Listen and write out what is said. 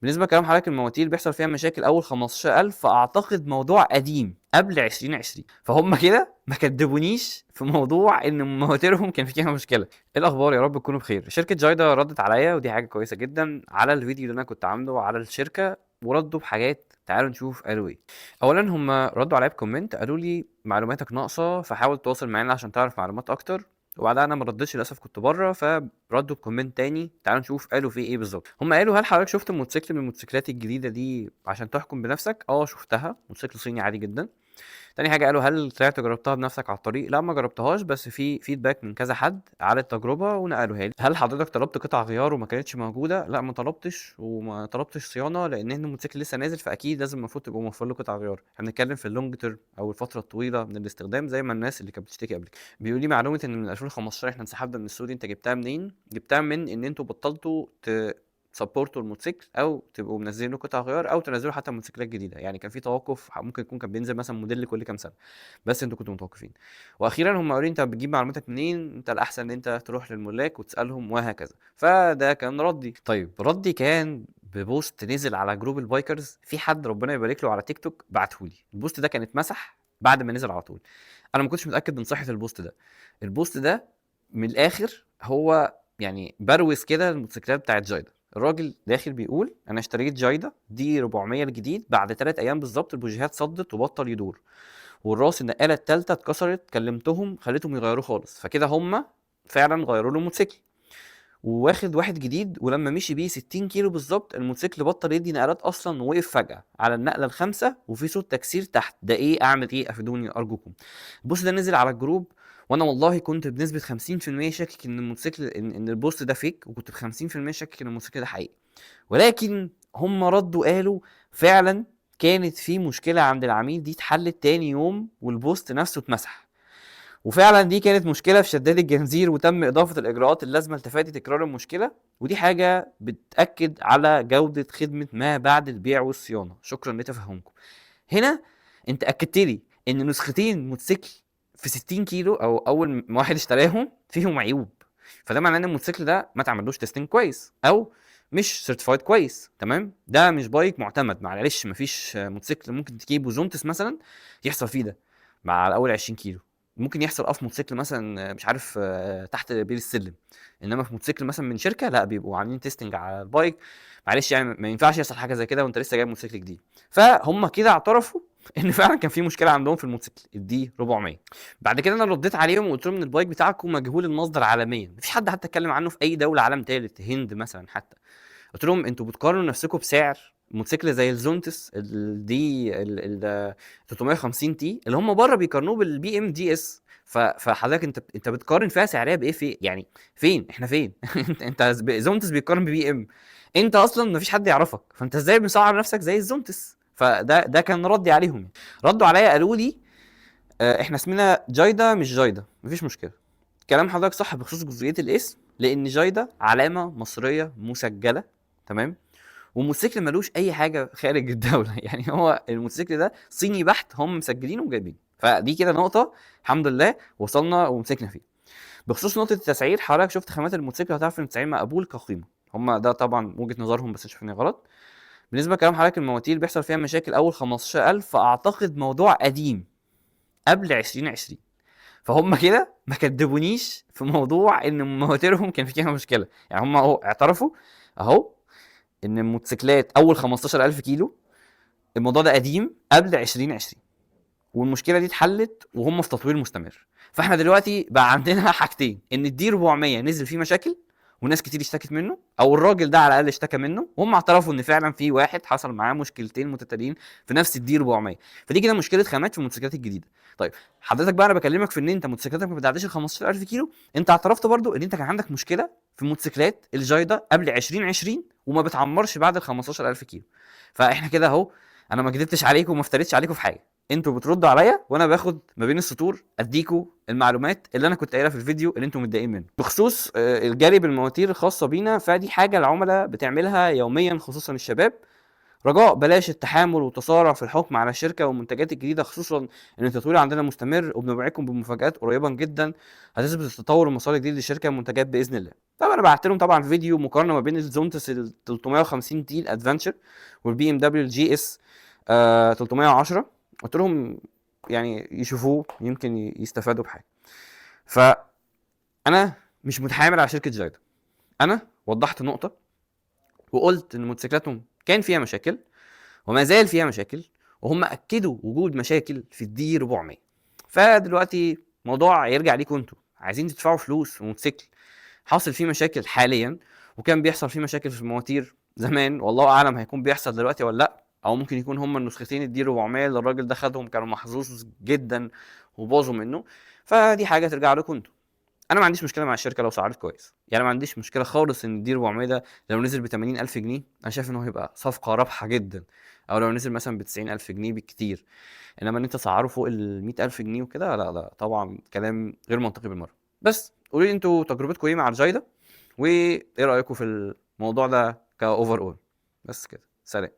بالنسبه لكلام حضرتك المواتير بيحصل فيها مشاكل اول 15000، فاعتقد موضوع قديم قبل 2020، فهم كده ما كدبونيش في موضوع ان مواتيرهم كان فيها مشكله. ايه الاخبار؟ يا رب تكونوا بخير. شركه جايدا ردت عليا ودي حاجه كويسه جدا على الفيديو اللي انا كنت عامله على الشركه، وردوا بحاجات. تعالوا نشوف قالوا ايه. اولا هم ردوا عليا بكومنت، قالوا لي معلوماتك ناقصه فحاول تتواصل معانا عشان تعرف معلومات اكتر. وبعدها انا ما ردتش للاسف، كنت بره، فردوا بكومنت تاني. تعالوا نشوف قالوا فيه ايه بالظبط. هم قالوا: هل حضرتك شفت موتوسيكل من الموتوسيكلات الجديده دي عشان تحكم بنفسك؟ اه شفتها، موتوسيكل صيني عادي جدا. تاني حاجه قالوا: هل طلعت جربتها بنفسك على الطريق؟ لا ما جربتهاش، بس في فيدباك من كذا حد على التجربه ونقلوها لي. هل حضرتك طلبت قطع غيار وما كانتش موجوده؟ لا ما طلبتش، وما طلبتش صيانه لان الموتوسيكل لسه نازل، فاكيد لازم المفروض تبقوا موفر له قطع غيار. احنا بنتكلم في اللونج تيرم او الفتره الطويله من الاستخدام، زي ما الناس اللي كانت بتشتكي قبل كده. بيقول لي معلومه ان من 2015 احنا انسحبنا من السوق دي، انت جبتها منين؟ جبتها من ان انتوا بطلتوا سبورتوا الموتوسيكل او تبقوا منزلين قطع غيار او تنزلوا حتى موتوسيكلات جديده. يعني كان في توقف، ممكن يكون كان بينزل مثلا موديل كل كام سنه، بس انتوا كنتوا متوقفين. واخيرا هم قالوا: انت بتجيب معلوماتك منين؟ انت الاحسن ان انت تروح للملاك وتسالهم وهكذا. فده كان ردي. طيب ردي كان ببوست نزل على جروب البايكرز، في حد ربنا يبارك له على تيك توك بعتهولي. البوست ده كان اتمسح بعد ما نزل على طول. انا ما كنتش متاكد من صحه البوست ده. البوست ده من الاخر هو يعني بروز كده الموتوسيكلات بتاعت جايدا. الراجل داخل بيقول: انا اشتريت جايدا دي 400 الجديد، بعد 3 ايام بالظبط البوجيهات صدت وبطل يدور، والراس النقاله التالتة اتكسرت، كلمتهم خليتهم يغيروه خالص. فكده هم فعلا غيروا له الموتوسيكل. وواخد واحد جديد، ولما مشي بيه 60 كيلو بالظبط الموتوسيكل بطل يدي نقلات اصلا، ووقف فجاه على النقله الخامسه وفي صوت تكسير تحت. ده ايه؟ اعمل ايه؟ افيدوني ارجوكم. البوست ده نزل على الجروب، وانا والله كنت بنسبه 50% شاكك ان الموتوسيكل ان البوست ده فيك، وكنت ب 50% شاكك ان الموتوسيكل ده حقيقي. ولكن هم ردوا قالوا: فعلا كانت في مشكله عند العميل، دي اتحلت تاني يوم والبوست نفسه اتمسح. وفعلا دي كانت مشكله في شداد الجنزير، وتم اضافه الاجراءات اللازمه لتفادي تكرار المشكله. ودي حاجه بتاكد على جوده خدمه ما بعد البيع والصيانه. شكرا لتفهمكم. هنا انت اكدت لي ان نسختين موتوسيكل في 60 كيلو او اول ما واحد اشتراهم فيهم عيوب، فده معناه ان الموتوسيكل ده ما تعملوش تيستنج كويس او مش سيرتيفايد كويس. تمام؟ ده مش بايك معتمد. معلش، مفيش موتوسيكل ممكن تجيبه زونتس مثلا يحصل فيه ده مع اول 20 كيلو. ممكن يحصل في موتوسيكل مثلا مش عارف تحت بير السلم، انما في موتوسيكل مثلا من شركه لا، بيبقوا عاملين تيستنج على البايك. معلش يعني ما ينفعش يحصل حاجه زي كده وانت لسه جايب موتوسيكل جديد. فهم كده اعترفوا ان فعلا كان في مشكله عندهم في الموتوسيكل الدي 400. بعد كده انا رديت عليهم وقلت لهم ان البايك بتاعكم مجهول المصدر عالميا، مفيش حد حتى اتكلم عنه في اي دوله عالم ثالث، هند مثلا حتى. قلت لهم: انتوا بتقارنوا نفسكم بسعر موتوسيكل زي الزونتس الدي ال 350 تي اللي هم بره بيقارنوه بالبي ام دي اس. فحضرتك انت بتقارن فيها سعريه بايه؟ في يعني فين احنا فين؟ انت زونتس بيقارن ببي ام، انت اصلا مفيش حد يعرفك، فانت ازاي مسعر نفسك زي الزونتس؟ فده كان ردي عليهم. ردوا عليا قالوا لي: احنا اسمنا جايدا مش جايدا. مفيش مشكله، كلام حضرتك صح بخصوص جزئيه الاسم، لان جايدا علامه مصريه مسجله. تمام؟ والموتوسيكل ملوش اي حاجه خارج الدوله يعني هو الموتوسيكل ده صيني بحت، هم مسجلينه وجايبينه. فدي كده نقطه الحمد لله وصلنا ومسكنا فيه. بخصوص نقطه التسعير، حضرتك شفت خامات الموتوسيكل هتعرف ان التسعير مقبول كقيمه. هم ده طبعا وجهه نظرهم، بس شايفني غلط. بالنسبه لكلام حضرتك المواتير بيحصل فيها مشاكل اول 15000، فاعتقد موضوع قديم قبل 2020، فهم كده ما كدبونيش في موضوع ان مواتيرهم كان فيها مشكله. يعني هم اهو اعترفوا اهو ان الموتوسيكلات اول 15000 كيلو الموضوع ده قديم قبل 2020، والمشكله دي اتحلت وهم في تطوير مستمر. فاحنا دلوقتي بقى عندنا حاجتين: ان الدي 400 نزل فيه مشاكل وناس كتير اشتكت منه، او الراجل ده على الاقل اشتكى منه وهم اعترفوا ان فعلا في واحد حصل معاه مشكلتين متتاليين في نفس الدي 400. فدي كده مشكله خامات في الموتوسيكلات الجديده. طيب حضرتك بقى انا بكلمك في ان انت موتوسيكلاتك ما بتعديش ال 15000 كيلو، انت اعترفت برضو ان انت كان عندك مشكله في موتوسيكلات الجايدا قبل 2020 وما بتعمرش بعد ال 15000 كيلو. فاحنا كده اهو، انا ما كدبتش عليكم وما افتريتش عليكم في حاجه، انتوا بتردوا عليا وانا باخد ما بين السطور اديكوا المعلومات اللي انا كنت قايلها في الفيديو اللي انتوا متضايقين منه. بخصوص الجري بالمواتير الخاصه بينا، فدي حاجه العملاء بتعملها يوميا خصوصا الشباب. رجاء بلاش التحامل والتسارع في الحكم على الشركه والمنتجات الجديده، خصوصا ان التطوير عندنا مستمر وبنوعدكم بمفاجات قريبا جدا هتثبت التطور والمسار الجديد للشركه والمنتجات باذن الله. طبعا انا بعت لهم طبعا فيديو مقارنه ما بين الزونتس ال 350 دي الادفنتشر والبي ام دبليو الجي اس 310. قلت لهم يعني يشوفوه يمكن يستفادوا بحاجه. فانا مش متحامل على شركه جايدا، انا وضحت النقطه وقلت ان موتوسيكلاتهم كان فيها مشاكل وما زال فيها مشاكل، وهم اكدوا وجود مشاكل في الدي 400. فدلوقتي موضوع يرجع ليكم انتوا، عايزين تدفعوا فلوس في موتوسيكل حاصل فيه مشاكل حاليا وكان بيحصل فيه مشاكل في المواتير زمان، والله اعلم هيكون بيحصل دلوقتي ولا لا، او ممكن يكون هم النسختين الدي 400 اللي الراجل ده خدهم كانوا محظوظ جدا وباظوا منه. فدي حاجه ترجع لكم انتوا. انا ما عنديش مشكله مع الشركه لو سعرت كويس، يعني ما عنديش مشكله خالص ان الدي 400 ده لو نزل ب 80,000 جنيه انا شايف ان هو هيبقى صفقه رابحه جدا، او لو نزل مثلا ب 90,000 جنيه بالكتير. انما ان انت تسعره فوق ال 100,000 جنيه وكده، لا لا طبعا كلام غير منطقي بالمره. بس قولوا لي انتوا تجربتكم ايه مع الجايدا، وايه رايكم في الموضوع ده كاوفر اول. بس كده، سلام.